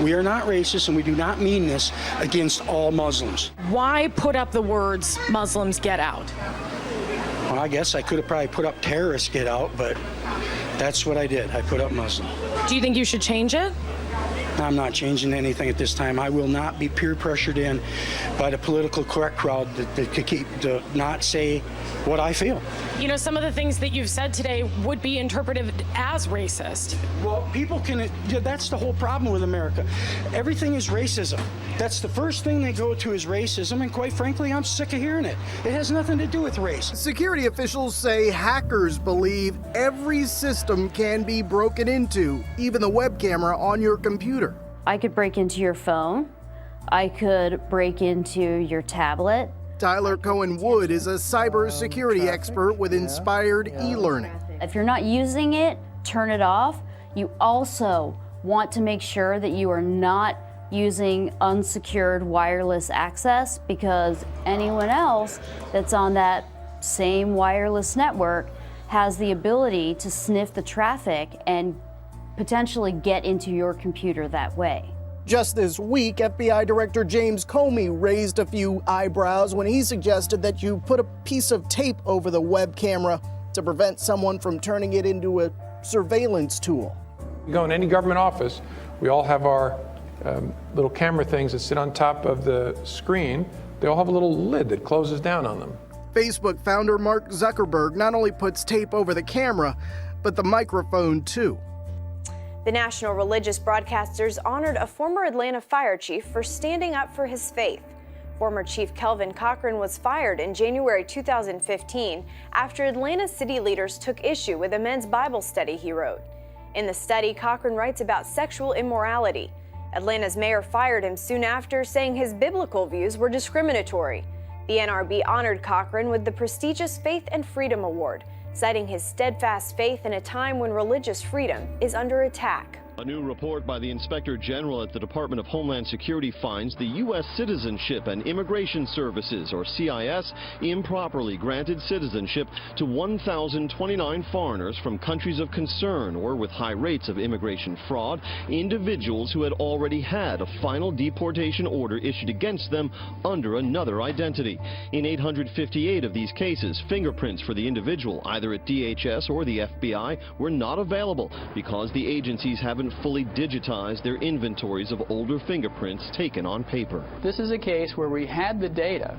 We are not racist, and we do not mean this against all Muslims. Why put up the words Muslims get out? Well, I guess I could have probably put up terrorists get out, but that's what I did. I put up Muslim. Do you think you should change it? I'm not changing anything at this time. I will not be peer pressured in by the political correct crowd to not say what I feel. You know, some of the things that you've said today would be interpreted as racist. Well, people can, that's the whole problem with America. Everything is racism. That's the first thing they go to is racism, and quite frankly, I'm sick of hearing it. It has nothing to do with race. Security officials say hackers believe every system can be broken into, even the web camera on your computer. I could break into your phone. I could break into your tablet. Tyler Cohen-Wood is a cybersecurity expert with Inspired e-learning. If you're not using it, turn it off. You also want to make sure that you are not using unsecured wireless access, because anyone else that's on that same wireless network has the ability to sniff the traffic and potentially get into your computer that way. Just this week, FBI Director James Comey raised a few eyebrows when he suggested that you put a piece of tape over the web camera to prevent someone from turning it into a surveillance tool. You go in any government office, we all have our little camera things that sit on top of the screen. They all have a little lid that closes down on them. Facebook founder Mark Zuckerberg not only puts tape over the camera, but the microphone too. The national religious broadcasters honored a former Atlanta fire chief for standing up for his faith. Former Chief Kelvin Cochran was fired in January 2015 after Atlanta city leaders took issue with a men's Bible study he wrote. In the study, Cochran writes about sexual immorality. Atlanta's mayor fired him soon after, saying his biblical views were discriminatory. The NRB honored Cochran with the prestigious Faith and Freedom Award, citing his steadfast faith in a time when religious freedom is under attack. A new report by the Inspector General at the Department of Homeland Security finds the U.S. Citizenship and Immigration Services, or CIS, improperly granted citizenship to 1,029 foreigners from countries of concern or with high rates of immigration fraud, individuals who had already had a final deportation order issued against them under another identity. In 858 of these cases, fingerprints for the individual, either at DHS or the FBI, were not available because the agencies haven't fully digitized their inventories of older fingerprints taken on paper. This is a case where we had the data,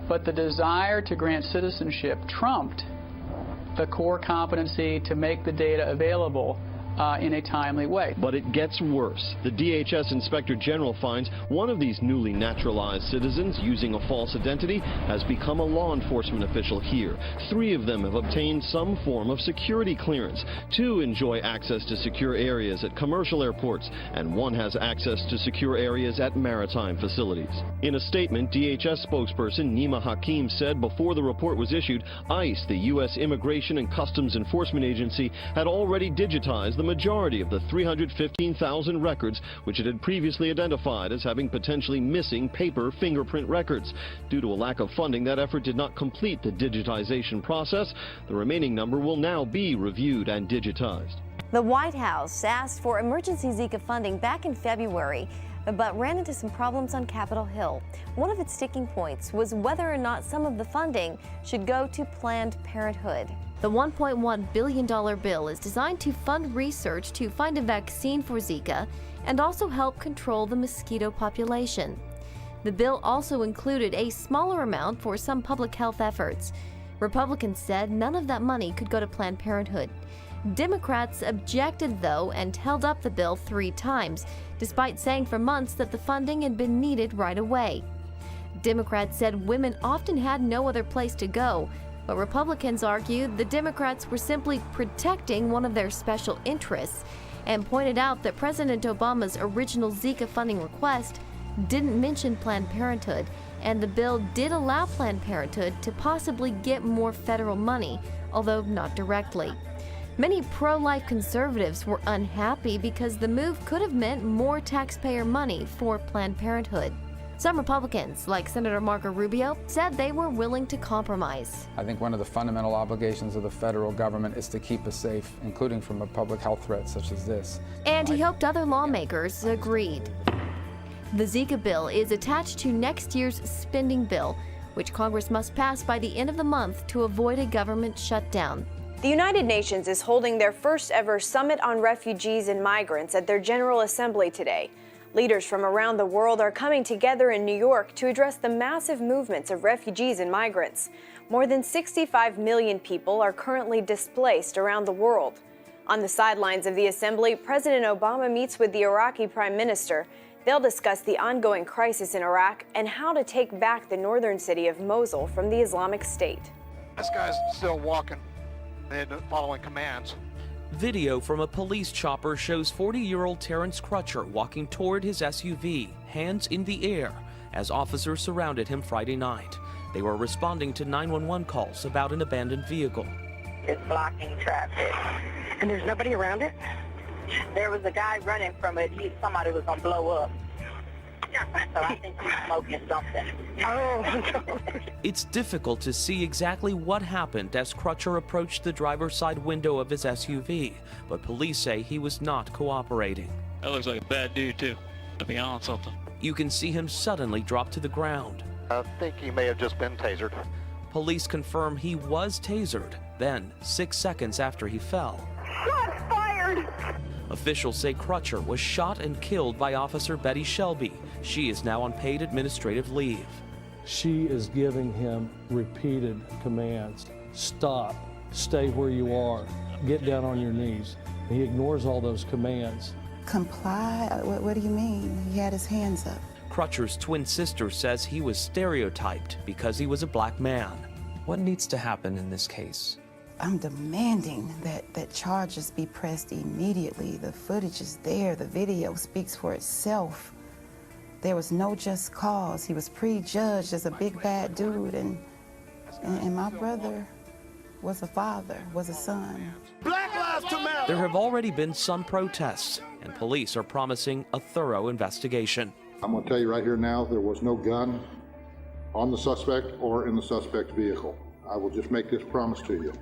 but the desire to grant citizenship trumped the core competency to make the data available in a timely way. But it gets worse. The DHS Inspector General finds one of these newly naturalized citizens using a false identity has become a law enforcement official here. 3 of them have obtained some form of security clearance. 2 enjoy access to secure areas at commercial airports, and 1 has access to secure areas at maritime facilities. In a statement, DHS spokesperson Nima Hakim said before the report was issued, ICE, the U.S. Immigration and Customs Enforcement Agency, had already digitized the majority of the 315,000 records which it had previously identified as having potentially missing paper fingerprint records. Due to a lack of funding, that effort did not complete the digitization process. The remaining number will now be reviewed and digitized. The White House asked for emergency Zika funding back in February, but ran into some problems on Capitol Hill. One of its sticking points was whether or not some of the funding should go to Planned Parenthood. The $1.1 billion bill is designed to fund research to find a vaccine for Zika and also help control the mosquito population. The bill also included a smaller amount for some public health efforts. Republicans said none of that money could go to Planned Parenthood. Democrats objected, though, and held up the bill 3 times, despite saying for months that the funding had been needed right away. Democrats said women often had no other place to go, but Republicans argued the Democrats were simply protecting one of their special interests and pointed out that President Obama's original Zika funding request didn't mention Planned Parenthood, and the bill did allow Planned Parenthood to possibly get more federal money, although not directly. Many pro-life conservatives were unhappy because the move could have meant more taxpayer money for Planned Parenthood. Some Republicans, like Senator Marco Rubio, said they were willing to compromise. I think one of the fundamental obligations of the federal government is to keep us safe, including from a public health threat such as this. And he hoped other lawmakers agreed. The Zika bill is attached to next year's spending bill, which Congress must pass by the end of the month to avoid a government shutdown. The United Nations is holding their first ever Summit on Refugees and Migrants at their General Assembly today. Leaders from around the world are coming together in New York to address the massive movements of refugees and migrants. More than 65 million people are currently displaced around the world. On the sidelines of the assembly, President Obama meets with the Iraqi Prime Minister. They'll discuss the ongoing crisis in Iraq and how to take back the northern city of Mosul from the Islamic State. This guy's still walking and following commands. Video from a police chopper shows 40-year-old Terrence Crutcher walking toward his SUV, hands in the air, as officers surrounded him Friday night. They were responding to 911 calls about an abandoned vehicle. It's blocking traffic. And there's nobody around it? There was a guy running from it. Somebody was going to blow up. So I think he's smoking something. Oh, It's difficult to see exactly what happened as Crutcher approached the driver's side window of his SUV, but police say he was not cooperating. That looks like a bad dude, too, to be honest with him. You can see him suddenly drop to the ground. I think he may have just been tasered. Police confirm he was tasered. Then, 6 seconds after he fell, shots fired! Officials say Crutcher was shot and killed by Officer Betty Shelby. She is now on paid administrative leave. She is giving him repeated commands. Stop, stay where you are, get down on your knees. He ignores all those commands. Comply? What do you mean? He had his hands up. Crutcher's twin sister says he was stereotyped because he was a black man. What needs to happen in this case? I'm demanding that charges be pressed immediately. The footage is there. The video speaks for itself. There was no just cause. He was prejudged as a big bad dude, and my brother was a father, was a son. Black Lives Matter! There have already been some protests, and police are promising a thorough investigation. I'm going to tell you right here now, there was no gun on the suspect or in the suspect's vehicle. I will just make this promise to you.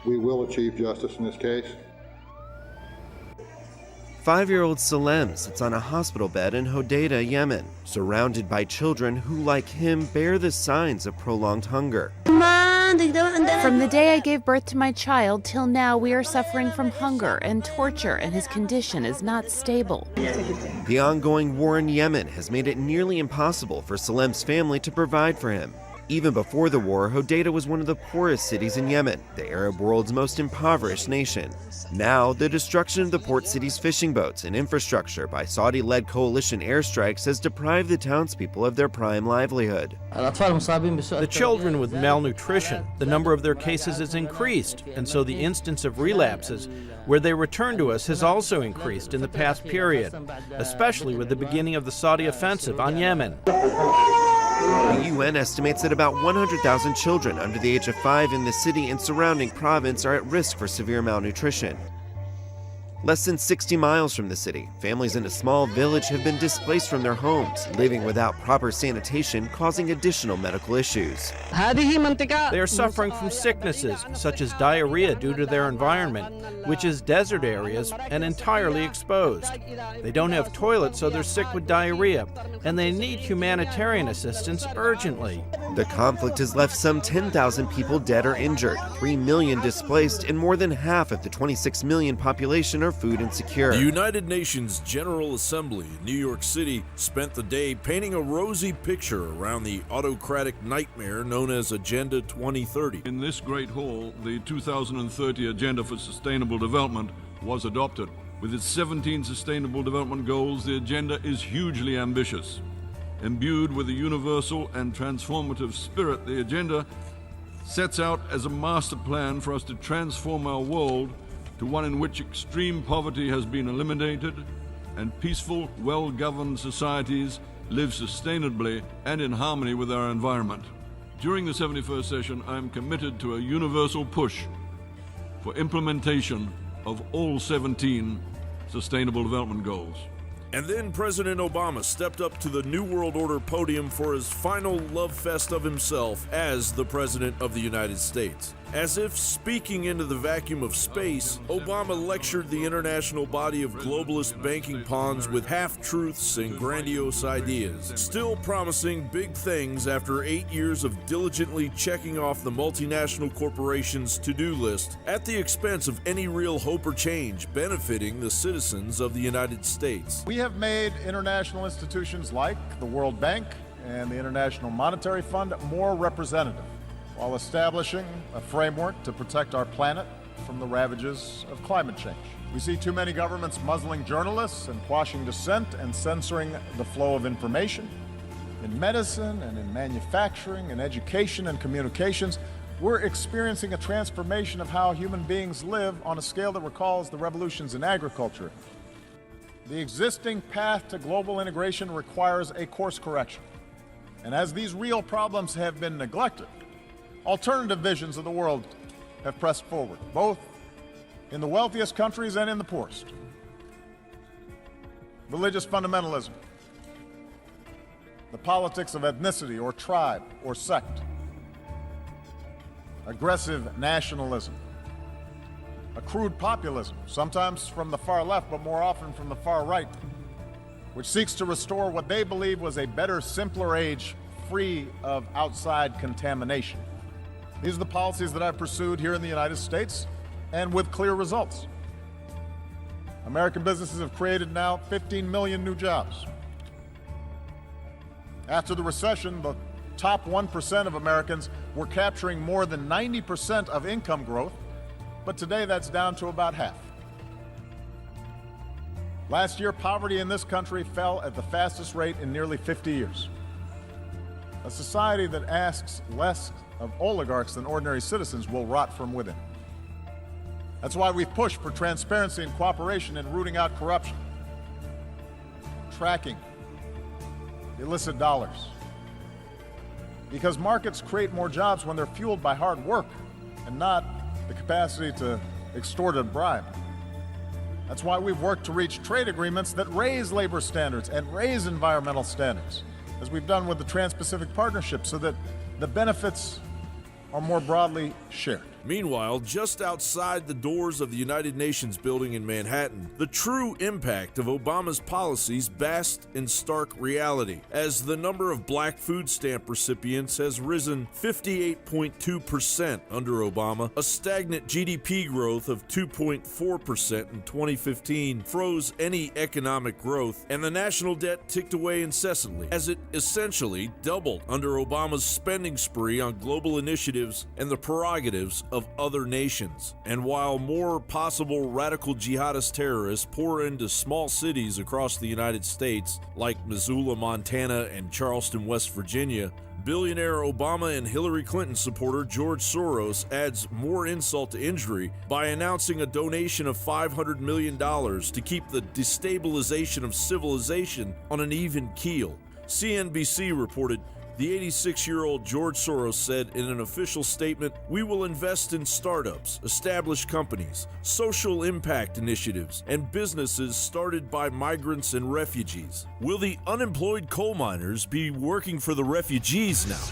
We will achieve justice in this case. 5-year-old Salem sits on a hospital bed in Hodeidah, Yemen, surrounded by children who, like him, bear the signs of prolonged hunger. From the day I gave birth to my child till now, we are suffering from hunger and torture, and his condition is not stable. The ongoing war in Yemen has made it nearly impossible for Salem's family to provide for him. Even before the war, Hodeidah was one of the poorest cities in Yemen, the Arab world's most impoverished nation. Now, the destruction of the port city's fishing boats and infrastructure by Saudi-led coalition airstrikes has deprived the townspeople of their prime livelihood. The children with malnutrition, the number of their cases has increased, and so the instance of relapses where they return to us has also increased in the past period, especially with the beginning of the Saudi offensive on Yemen. The UN estimates that about 100,000 children under the age of 5 in the city and surrounding province are at risk for severe malnutrition. Less than 60 miles from the city, families in a small village have been displaced from their homes, living without proper sanitation, causing additional medical issues. They are suffering from sicknesses, such as diarrhea due to their environment, which is desert areas and entirely exposed. They don't have toilets, so they're sick with diarrhea, and they need humanitarian assistance urgently. The conflict has left some 10,000 people dead or injured, 3 million displaced, and more than half of the 26 million population are food insecure. The United Nations General Assembly in New York City spent the day painting a rosy picture around the autocratic nightmare known as Agenda 2030. In this great hall, the 2030 Agenda for Sustainable Development was adopted. With its 17 Sustainable Development Goals, the agenda is hugely ambitious. Imbued with a universal and transformative spirit, the agenda sets out as a master plan for us to transform our world to one in which extreme poverty has been eliminated and peaceful, well-governed societies live sustainably and in harmony with our environment. During the 71st session, I am committed to a universal push for implementation of all 17 Sustainable Development Goals. And then President Obama stepped up to the New World Order podium for his final love fest of himself as the President of the United States. As if speaking into the vacuum of space, Obama lectured the international body of globalist banking pawns with half-truths and grandiose ideas, still promising big things after 8 years of diligently checking off the multinational corporations' to-do list at the expense of any real hope or change benefiting the citizens of the United States. We have made international institutions like the World Bank and the International Monetary Fund more representative, while establishing a framework to protect our planet from the ravages of climate change. We see too many governments muzzling journalists and quashing dissent and censoring the flow of information. In medicine and in manufacturing and education and communications, we're experiencing a transformation of how human beings live on a scale that recalls the revolutions in agriculture. The existing path to global integration requires a course correction. And as these real problems have been neglected, alternative visions of the world have pressed forward, both in the wealthiest countries and in the poorest. Religious fundamentalism, the politics of ethnicity or tribe or sect, aggressive nationalism, a crude populism, sometimes from the far left, but more often from the far right, which seeks to restore what they believe was a better, simpler age free of outside contamination. These are the policies that I've pursued here in the United States, and with clear results. American businesses have created now 15 million new jobs. After the recession, the top 1% of Americans were capturing more than 90% of income growth, but today that's down to about half. Last year, poverty in this country fell at the fastest rate in nearly 50 years. A society that asks less of oligarchs than ordinary citizens will rot from within. That's why we've pushed for transparency and cooperation in rooting out corruption, tracking illicit dollars. Because markets create more jobs when they're fueled by hard work and not the capacity to extort and bribe. That's why we've worked to reach trade agreements that raise labor standards and raise environmental standards, as we've done with the Trans-Pacific Partnership, so that the benefits are more broadly shared. Meanwhile, just outside the doors of the United Nations building in Manhattan, the true impact of Obama's policies basked in stark reality, as the number of black food stamp recipients has risen 58.2% under Obama. A stagnant GDP growth of 2.4% in 2015 froze any economic growth, and the national debt ticked away incessantly, as it essentially doubled under Obama's spending spree on global initiatives and the prerogatives of other nations. And while more possible radical jihadist terrorists pour into small cities across the United States, like Missoula, Montana, and Charleston, West Virginia, billionaire Obama and Hillary Clinton supporter George Soros adds more insult to injury by announcing a donation of $500 million to keep the destabilization of civilization on an even keel. CNBC reported, the 86-year-old George Soros said in an official statement, "We will invest in startups, established companies, social impact initiatives, and businesses started by migrants and refugees." Will the unemployed coal miners be working for the refugees now?